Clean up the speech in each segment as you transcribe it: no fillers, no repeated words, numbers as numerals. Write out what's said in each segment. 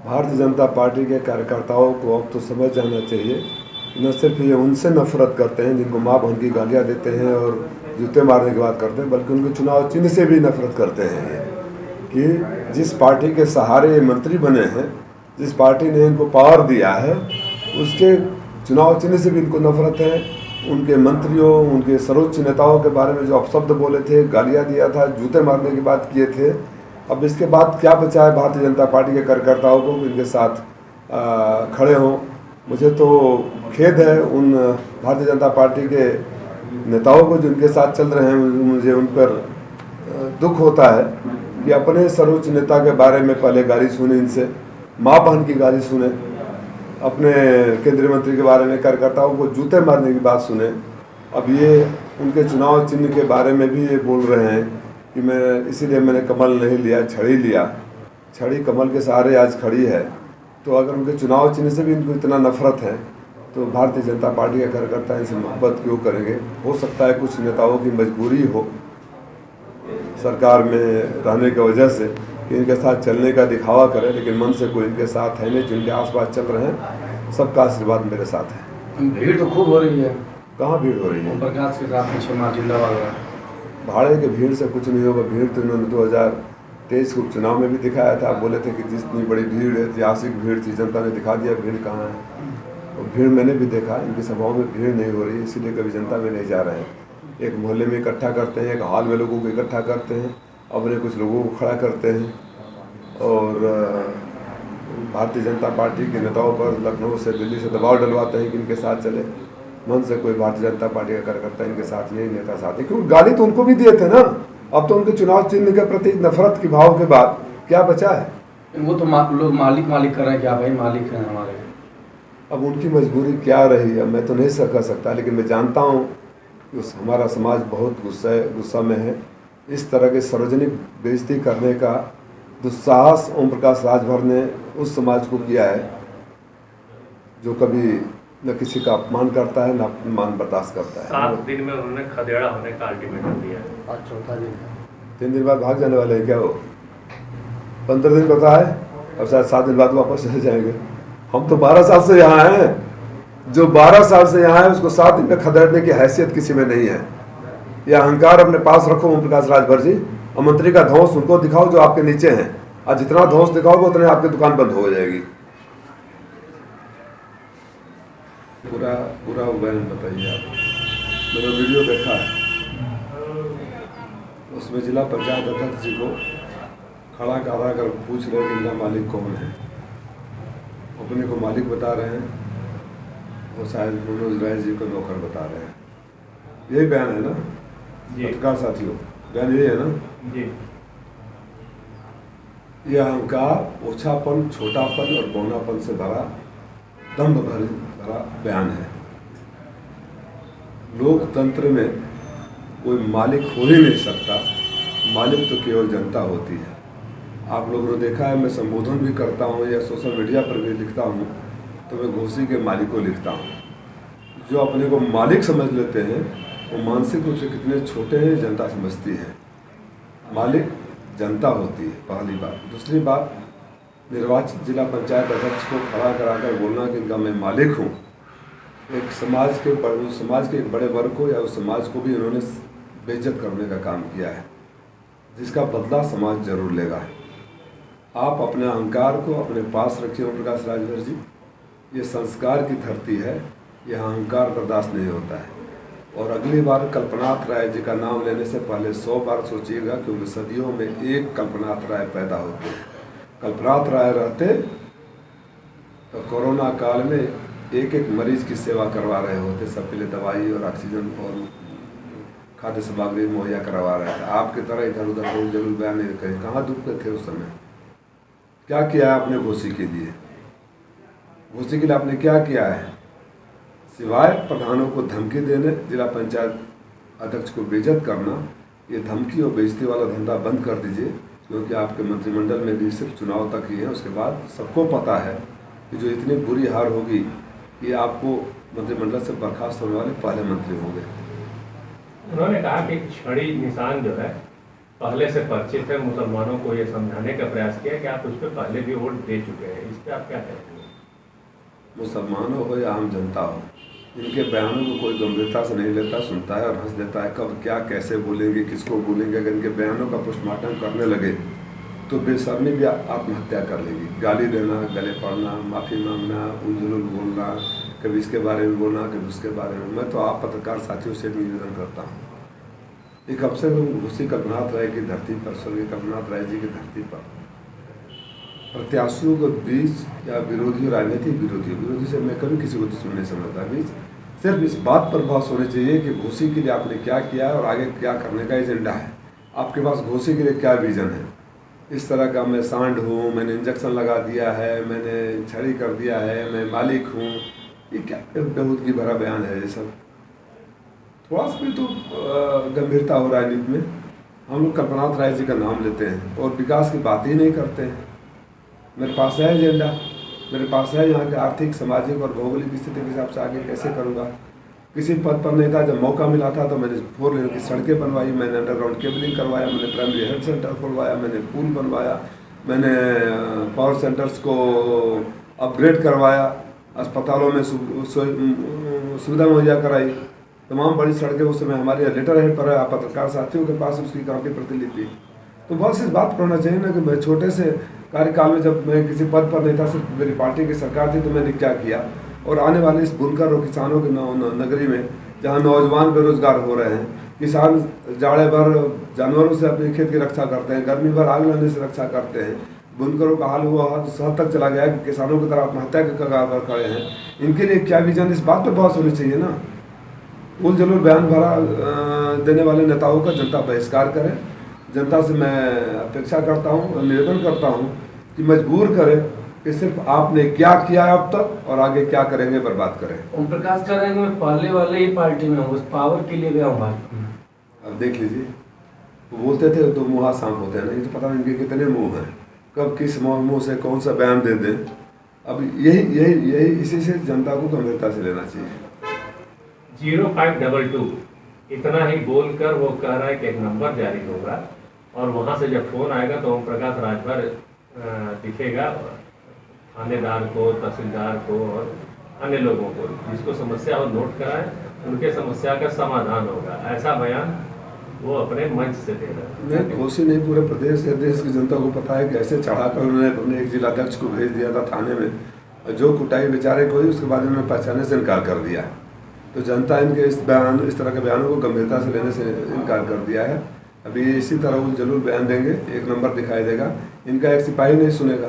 Bharatiya Janata party के कार्यकर्ताओं को अब तो समझ जाना चाहिए कि न सिर्फ ये उनसे नफरत करते हैं जिनको माँ बहन की गालियाँ देते हैं और जूते मारने की बात करते हैं, बल्कि उनके चुनाव चिन्ह से भी नफरत करते हैं ये कि जिस पार्टी के सहारे ये मंत्री बने हैं, जिस पार्टी ने इनको पावर दिया है, उसके चुनाव चिन्ह से भी इनको नफरत है। उनके मंत्रियों, उनके सर्वोच्च नेताओं के बारे में जो अपशब्द बोले थे, गालियाँ दिया था, जूते मारने की बात किए थे, अब इसके बाद क्या बचा है भारतीय जनता पार्टी के कार्यकर्ताओं को इनके साथ खड़े हों। मुझे तो खेद है उन भारतीय जनता पार्टी के नेताओं को जो इनके साथ चल रहे हैं। मुझे उन पर दुख होता है कि अपने सर्वोच्च नेता के बारे में पहले गाली सुने, इनसे माँ बहन की गाली सुने, अपने केंद्रीय मंत्री के बारे में कार्यकर्ताओं को जूते मारने की बात सुने। अब ये उनके चुनाव चिन्ह के बारे में भी ये बोल रहे हैं कि इसीलिए मैंने कमल नहीं लिया, छड़ी लिया। छड़ी कमल के सहारे आज खड़ी है, तो अगर उनके चुनाव चिन्ह से भी इनको इतना नफरत है तो भारतीय जनता पार्टी के कार्यकर्ता इनसे मोहब्बत क्यों करेंगे। हो सकता है कुछ नेताओं की मजबूरी हो सरकार में रहने की वजह से कि इनके साथ चलने का दिखावा करें, लेकिन मन से कोई इनके साथ है नहीं। जिनके आसपास चल रहे हैं सबका आशीर्वाद मेरे साथ है। भीड़ तो खूब हो रही है। कहाँ भीड़ हो रही है? प्रकाश के साथ पीछे जिंदाबाद। भाड़े के भीड़ से कुछ नहीं होगा। भीड़ तो इन्होंने 2023 को चुनाव में भी दिखाया था। बोले थे कि जितनी बड़ी भीड़ है, ऐतिहासिक भीड़ थी, जनता ने दिखा दिया भीड़ कहाँ है। और भीड़ मैंने भी देखा, इनकी सभाओं में भीड़ नहीं हो रही, इसीलिए कभी जनता में नहीं जा रहे हैं। एक मोहल्ले में इकट्ठा करते हैं, एक हॉल में लोगों को इकट्ठा करते हैं, अपने कुछ लोगों को खड़ा करते हैं और भारतीय जनता पार्टी के नेताओं पर लखनऊ से, दिल्ली से दबाव डलवाते हैं कि इनके साथ चले। मन से कोई भारतीय जनता पार्टी का कार्यकर्ता इनके साथ नहीं, नेता साथ है, क्योंकि गाली तो उनको भी दिए थे ना। अब तो उनके चुनाव चिन्ह के प्रति नफरत के भाव के बाद क्या बचा है? वो तो लोग मालिक कर रहे हैं, क्या भाई मालिक हैं हमारे। अब उनकी मजबूरी क्या रही है मैं तो नहीं कह सकता, लेकिन मैं जानता हूँ कि हमारा समाज बहुत गुस्सा में है। इस तरह के सार्वजनिक बेइज्जती करने का दुस्साहस ओम प्रकाश राजभर ने उस समाज को किया है जो कभी न किसी का अपमान करता है, न अपमान बर्दाश्त करता है। 7 दिन में उन्होंने खदेड़ा होने का अल्टीमेटम दिया है। आज चौथा दिन, 3 दिन बाद भाग जाने वाले हैं क्या वो? 15 दिन पता है, अब शायद 7 दिन बाद वापस चले जाएंगे। हम तो 12 साल से यहाँ हैं। जो 12 साल से यहाँ है उसको 7 दिन में खदेड़ने की हैसियत किसी में नहीं है। यह अहंकार अपने पास रखो ओम प्रकाश राजभर जी। और मंत्री का धौंस उनको दिखाओ जो आपके नीचे हैं, और जितना धौंस दिखाओगे उतने आपकी दुकान बंद हो जाएगी। पूरा बयान बताइए आप। मैंने वीडियो देखा है, उसमें जिला पंचायत अध्यक्ष जी को खड़ा करा कर पूछ रहे कि इनका मालिक कौन है। अपने को मालिक बता रहे हैं और शायद मनोज राय जी को नौकर बता रहे हैं। यही बयान है ना पत्रकार साथियों? बयान यही है ना जी। यह अहंकार, ओछापन, छोटापन और बौनापन से भरा, दम्भ भरा बयान है। लोकतंत्र में कोई मालिक हो ही नहीं सकता। मालिक तो केवल जनता होती है। आप लोगों ने देखा है, मैं संबोधन भी करता हूँ या सोशल मीडिया पर भी लिखता हूँ तो मैं घोसी के मालिक को लिखता हूँ। जो अपने को मालिक समझ लेते हैं वो मानसिक रूप से कितने छोटे हैं जनता समझती है। मालिक जनता होती है, पहली बात। दूसरी बात, निर्वाचित जिला पंचायत अध्यक्ष को खड़ा कराकर बोलना कि इनका मैं मालिक हूँ, एक समाज के एक बड़े वर्ग को या उस समाज को भी उन्होंने बेइज्जत करने का काम किया है, जिसका बदला समाज जरूर लेगा। आप अपने अहंकार को अपने पास रखिए ओम प्रकाश राजभर जी। ये संस्कार की धरती है, यह अहंकार बर्दाश्त नहीं होता है। और अगली बार कल्पनाथ राय जी का नाम लेने से पहले 100 बार सोचिएगा, क्योंकि सदियों में एक कल्पनाथ राय पैदा होते हैं। कल्पनाथ राय रहते तो कोरोना काल में एक मरीज की सेवा करवा रहे होते, सबके लिए दवाई और ऑक्सीजन और खाद्य सामग्री मुहैया करवा रहे थे। आपकी तरह इधर उधर लोग जरूर बयान नहीं करें। कहाँ दुखते थे उस समय? क्या किया है आपने घोसी के लिए? घोसी के लिए आपने क्या किया है? सिवाय प्रधानों को धमकी देने, जिला पंचायत अध्यक्ष को बेइज्जत करना, ये धमकी और बेइज्जती वाला धंधा बंद कर दीजिए। क्योंकि आपके मंत्रिमंडल में भी सिर्फ चुनाव तक ही है, उसके बाद सबको पता है कि जो इतनी बुरी हार होगी कि आपको मंत्रिमंडल से बर्खास्त होने वाले पहले मंत्री होंगे। उन्होंने कहा कि छड़ी निशान जो है पहले से परिचित है, मुसलमानों को ये समझाने का प्रयास किया कि आप उस पर पहले भी वोट दे चुके हैं, इस पर आप क्या कहेंगे? मुसलमानों हो या आम जनता हो, इनके बयानों को कोई गंभीरता से नहीं लेता, सुनता है और हंस देता है। कब क्या कैसे बोलेंगे, किसको बोलेंगे, अगर इनके बयानों का पोस्टमार्टम करने लगे तो बेशर्मी भी आत्महत्या कर लेगी। गाली देना, गले पड़ना, माफ़ी मांगना, उलझुल बोलना, कभी इसके बारे में बोलना, कभी उसके बारे में। मैं तो आप पत्रकार साथियों से एक निवेदन करता हूँ, एक कम से कम उसी कल्पनाथ राय की धरती पर, स्वर्गीय कल्पनाथ राय जी की धरती पर प्रत्याशियों के बीच या विरोधी, राजनीतिक विरोधी से मैं कभी किसी को दुश्मन नहीं समझता, बीच सिर्फ इस बात पर बहस होनी चाहिए कि घोसी के लिए आपने क्या किया और आगे क्या करने का एजेंडा है। आपके पास घोसी के लिए क्या विजन है? इस तरह का मैं सांड हूँ, मैंने इंजेक्शन लगा दिया है, मैंने छड़ी कर दिया है, मैं मालिक हूँ, ये क्या बेहूदगी भरा बयान है ये सब। थोड़ा सा भी तो गंभीरता हो राजनीति में। हम लोग कल्पनाथ राय जी का नाम लेते हैं और विकास की बात ही नहीं करते हैं। मेरे पास है एजेंडा, मेरे पास है यहाँ के आर्थिक, सामाजिक और भौगोलिक स्थिति के हिसाब से आगे कैसे करूँगा। किसी पद पर नहीं था, जब मौका मिला था तो मैंने 4 लेन की सड़कें बनवाई, मैंने अंडरग्राउंड केबलिंग करवाया, मैंने प्राइमरी हेल्थ सेंटर खुलवाया, मैंने पुल बनवाया, मैंने पावर सेंटर्स को अपग्रेड करवाया, अस्पतालों में सुविधा मुहैया कराई, तमाम बड़ी सड़कें उस समय हमारे लेटर हेड पर है, आप पत्रकार साथियों के पास उसकी काफ़ी प्रतिलिपि। तो बहुत सी बात करना चाहिए ना कि मैं छोटे से कार्यकाल में जब मैं किसी पद पर नहीं था, सिर्फ मेरी पार्टी की सरकार थी, तो मैंने क्या किया। और आने वाले इस बुनकर और किसानों की नगरी में जहाँ नौजवान बेरोजगार हो रहे हैं, किसान जाड़े भर जानवरों से अपने खेत की रक्षा करते हैं, गर्मी भर आग लगने से रक्षा करते हैं, बुनकरों का हाल हुआ हद तक चला गया कि किसानों की तरह आत्महत्या के कगार पर खड़े हैं। इनके लिए क्या विजन, इस बात पर बहस होनी चाहिए ना। उल जलूल बयान भरा देने वाले नेताओं का जनता बहिष्कार करे। जनता से मैं अपेक्षा करता हूँ, निवेदन करता हूँ कि मजबूर करें कि सिर्फ आपने क्या किया अब तक और आगे क्या करेंगे बर्बाद करें। ओम प्रकाश कह रहे हैं कि मैं पहले वाले ही पार्टी में हूँ, उस पावर के लिए गया हूँ भाजपा में। अब देख लीजिए, वो बोलते थे तो मुँह सांप होते हैं ना, ये तो पता नहीं इनके कितने मुँह हैं, कब किस मुँह से कौन सा बयान दे दें। अब यही इसी से जनता को गंभीरता से लेना चाहिए। 0522 इतना ही बोलकर वो कह रहा है कि एक नंबर जारी होगा और वहाँ से जब फोन आएगा तो ओम प्रकाश राजभर दिखेगा थानेदार को, तहसीलदार को और अन्य लोगों को, जिसको समस्या हो नोट कराए, उनके समस्या का समाधान होगा। ऐसा बयान वो अपने मंच से दे रहा है। मैं घोषी नहीं, पूरे प्रदेश या देश की जनता को पता है कि ऐसे चढ़ाकर उन्होंने अपने एक जिलाध्यक्ष को भेज दिया था थाने में, और जो कुटाई बेचारे को हुई उसके बाद उन्होंने पहचाने से इनकार कर दिया। तो जनता इनके इस तरह के बयानों को गंभीरता से लेने से इनकार कर दिया है। अभी इसी तरह वो जरूर बयान देंगे, एक नंबर दिखाई देगा, इनका एक सिपाही नहीं सुनेगा।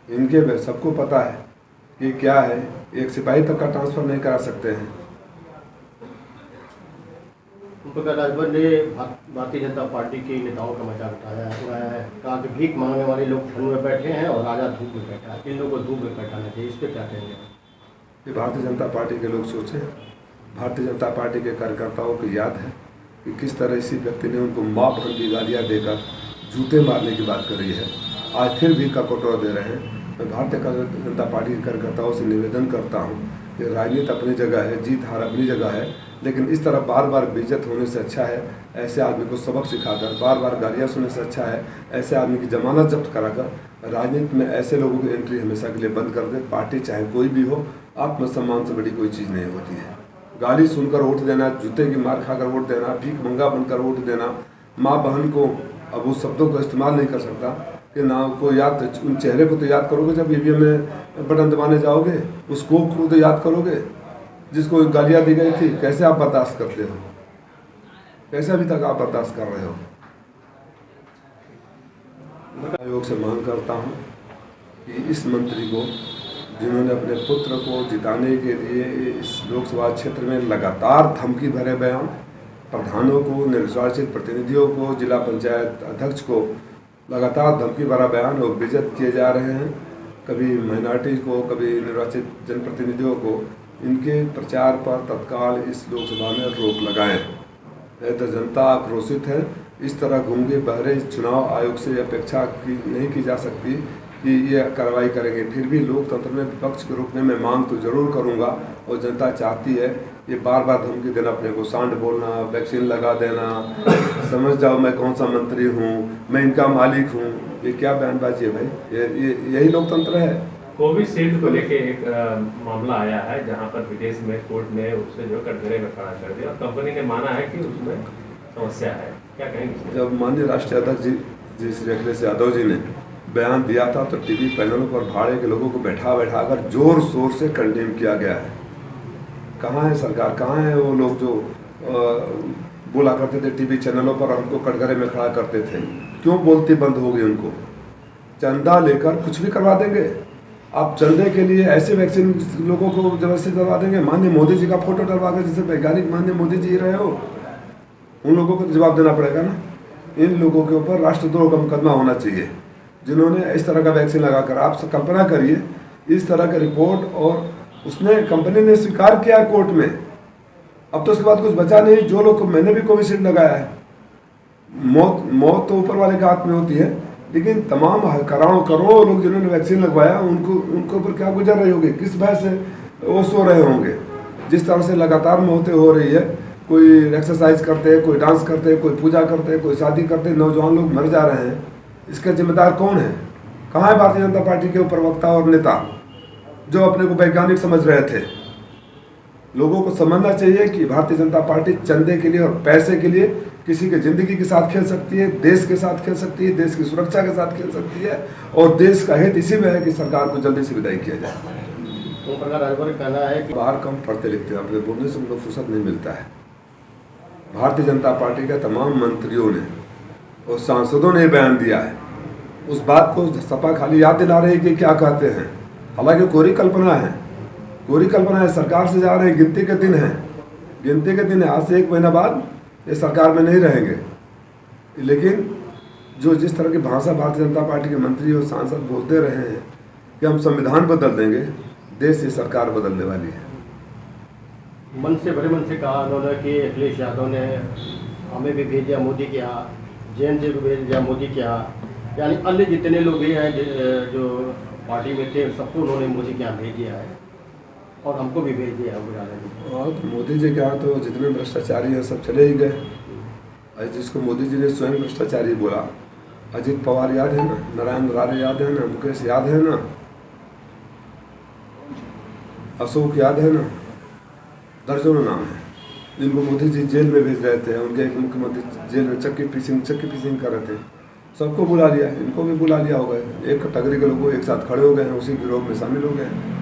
इनके सबको पता है कि क्या है, एक सिपाही तक का ट्रांसफ़र नहीं करा सकते हैं। प्रकाश राजभर ने भारतीय जनता पार्टी के नेताओं का मजाक उठाया है, कहा कि भीख मांगने वाले लोग ठंड में बैठे हैं और राजा धूप में बैठा है, इन लोगों को धूप में बैठाना चाहिए। इस पर क्या कहेंगे? कि भारतीय जनता पार्टी के लोग सोचें, भारतीय जनता पार्टी के कार्यकर्ताओं को याद है कि किस तरह इसी व्यक्ति ने उनको माँ बहन की गालियाँ देकर जूते मारने की बात करी है, आज फिर भी का कटोरा दे रहे हैं। मैं भारतीय जनता पार्टी के कार्यकर्ताओं से निवेदन करता हूँ कि राजनीति अपनी जगह है, जीत हार अपनी जगह है, लेकिन इस तरह बार बार बेइज्जत होने से अच्छा है ऐसे आदमी को सबक सिखाकर, बार बार गालियाँ सुनने से अच्छा है ऐसे आदमी की जमानत जब्त कराकर राजनीति में ऐसे लोगों की एंट्री हमेशा के लिए बंद कर दे। पार्टी चाहे कोई भी हो, आत्मसम्मान से बड़ी कोई चीज़ नहीं होती है। गाली सुनकर वोट देना, जूते की मार खाकर वोट देना, भीख मंगा बनकर वोट देना, माँ बहन को, अब उस शब्दों को इस्तेमाल नहीं कर सकता कि नाम को याद, उन चेहरे को तो याद करोगे जब ईवीएम में बटन दबाने जाओगे, उस कोख को तो याद करोगे जिसको गालियाँ दी गई थी। कैसे आप बर्दाश्त करते हो? कैसे अभी तक आप बर्दाश्त कर रहे हो? आयोग से मांग करता हूँ कि इस मंत्री को, जिन्होंने अपने पुत्र को जिताने के लिए इस लोकसभा क्षेत्र में लगातार धमकी भरे बयान, प्रधानों को, निर्वाचित प्रतिनिधियों को, जिला पंचायत अध्यक्ष को लगातार धमकी भरा बयान और बेइज्जत किए जा रहे हैं, कभी माइनॉरिटी को, कभी निर्वाचित जनप्रतिनिधियों को, इनके प्रचार पर तत्काल इस लोकसभा में रोक लगाएं। तो जनता आक्रोशित है। इस तरह गूंगे बहरे चुनाव आयोग से अपेक्षा नहीं की जा सकती कि ये कार्रवाई करेंगे, फिर भी लोकतंत्र में विपक्ष के रूप में मैं मांग तो जरूर करूंगा। और जनता चाहती है ये बार बार धमकी देना, अपने को सांड बोलना, वैक्सीन लगा देना, समझ जाओ मैं कौन सा मंत्री हूँ, मैं इनका मालिक हूँ, ये क्या बयानबाजी है भाई? ये यही लोकतंत्र है? कोविशील्ड को लेके एक मामला आया है जहां पर विदेश में कोर्ट ने उससे जो कटघरे में खड़ा कर दिया और कंपनी ने माना है कि उसमें समस्या है, क्या कहेंगे? जब माननीय राष्ट्रीय अध्यक्ष जी श्री अखिलेश यादव जी ने बयान दिया था तो टीवी पैनलों पर भाड़े के लोगों को बैठा कर जोर शोर से कंडेम किया गया है। कहाँ है सरकार, कहाँ है वो लोग जो बोला करते थे टीवी चैनलों पर, हमको कटघरे में खड़ा करते थे? क्यों बोलती बंद हो गई उनको? चंदा लेकर कुछ भी करवा देंगे। आप चंदे के लिए ऐसे वैक्सीन लोगों को जबरदस्ती करवा देंगे। माननीय मोदी जी का फोटो डलवा कर, जैसे वैज्ञानिक माननीय मोदी जी रहे हो, उन लोगों को जवाब देना पड़ेगा ना। इन लोगों के ऊपर राष्ट्रद्रोह का मुकदमा होना चाहिए जिन्होंने इस तरह का वैक्सीन लगाकर। आप कल्पना करिए इस तरह का रिपोर्ट, और उसने कंपनी ने स्वीकार किया कोर्ट में। अब तो उसके बाद कुछ बचा नहीं। जो लोग, मैंने भी कोविशील्ड लगाया है, मौत तो ऊपर वाले के हाथ में होती है, लेकिन तमाम करोड़ों लोग जिन्होंने वैक्सीन लगवाया उनको ऊपर क्या गुजर रही होगी, किस भय से वो सो रहे होंगे। जिस तरह से लगातार मौतें हो रही है, कोई एक्सरसाइज करते हैं, कोई डांस करते हैं, कोई पूजा करते हैं, कोई शादी करते हैं, नौजवान लोग मर जा रहे हैं। इसका जिम्मेदार कौन है? कहाँ है भारतीय जनता पार्टी के प्रवक्ता और नेता जो अपने को वैज्ञानिक समझ रहे थे? लोगों को समझना चाहिए कि भारतीय जनता पार्टी चंदे के लिए और पैसे के लिए किसी की जिंदगी के साथ खेल सकती है, देश के साथ खेल सकती है, देश की सुरक्षा के साथ खेल सकती है, और देश का हित इसी में है कि सरकार को जल्दी से विदाई किया जाए। ओम प्रकाश राजभर का कहना है कि बाहर कम पढ़ते लिखते हैं, अपने बोलने से उनको फुर्सत नहीं मिलता है। भारतीय जनता पार्टी के तमाम मंत्रियों ने और सांसदों ने बयान दिया है। उस बात को सपा खाली याद दिला रही है कि क्या कहते हैं, हालांकि कोरी कल्पना है, कोरी कल्पना है। सरकार से जा रहे हैं, गिनती के दिन है, गिनती के दिन है। आज से 1 महीना बाद ये सरकार में नहीं रहेंगे। लेकिन जो जिस तरह की भाषा भारतीय जनता पार्टी के मंत्री और सांसद बोलते रहे हैं कि हम संविधान बदल देंगे, देश की सरकार बदलने वाली है। मन से भरे मन से कहा उन्होंने कि अखिलेश यादव ने हमें भी भेज दिया मोदी के यहाँ, जैन जी को भेज दिया मोदी के यहाँ, यानी अन्य जितने लोग भी हैं जो पार्टी में थे सबको उन्होंने मोदी के यहाँ भेज दिया है और हमको भी भेज दिया है। और तो मोदी जी के यहाँ तो जितने भ्रष्टाचारी हैं सब चले ही गए। जिसको मोदी जी ने स्वयं भ्रष्टाचारी बोला, अजित पवार याद है ना, नारायण राणे याद है ना, मुकेश याद है ना, अशोक याद है ना, दर्जनों नाम है जिनको मोदी जी जेल में भेज रहे थे। उनके एक मुख्यमंत्री जेल में चक्की पीसिंग कर रहे थे। सबको बुला लिया, इनको भी बुला लिया होगा। एक कैटेगरी के लोग एक साथ खड़े हो गए हैं, उसी गिरोह में शामिल हो गए हैं।